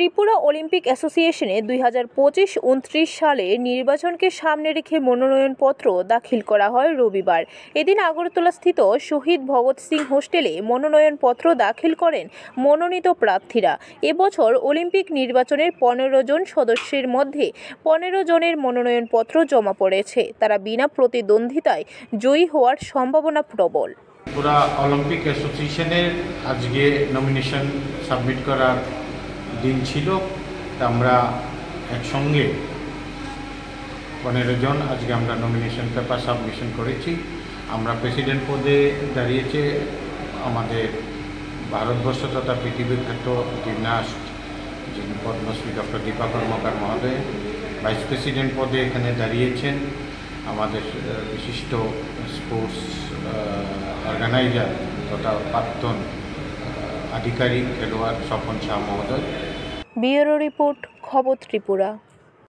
Tripura Olympic অ্যাসোসিয়েশনে 2025-29 সালের নির্বাচনকে সামনে রেখে মনোনয়নপত্র দাখিল করা হয় রবিবার। এদিন আগরতলাস্থিত শহীদ ভগৎ সিং হোস্টেলে মনোনয়নপত্র দাখিল করেন মনোনীত প্রার্থীরা। এবছর অলিম্পিক নির্বাচনের 15 জন সদস্যের মধ্যে 15 জনের মনোনয়নপত্র জমা পড়েছে। তারা বিনা প্রতিদ্বন্দ্বিতায় জয়ী হওয়ার সম্ভাবনা প্রবল। ত্রিপুরা অলিম্পিক অ্যাসোসিয়েশনের আজকে নমিনেশন সাবমিট করার দিন ছিল। আমরা একসঙ্গে 15 জন আজকে আমরা নমিনেশন পেপার সাবমিশন করেছি। আমরা প্রেসিডেন্ট পদে দাঁড়িয়েছে আমাদের ভারতবর্ষ তথা পৃথিবীর খ্যাত জিমন্যাস্ট যিনি পদ্মশ্রী ডক্টর দীপা কর্মকার মহোদয়। ভাইস প্রেসিডেন্ট পদে এখানে দাঁড়িয়েছেন আমাদের বিশিষ্ট স্পোর্টস অর্গানাইজার তথা প্রাক্তন আধিকারিক খেলোয়াড় স্বপন শাহ মহোদয়। ব্যুরো রিপোর্ট, খবর ত্রিপুরা।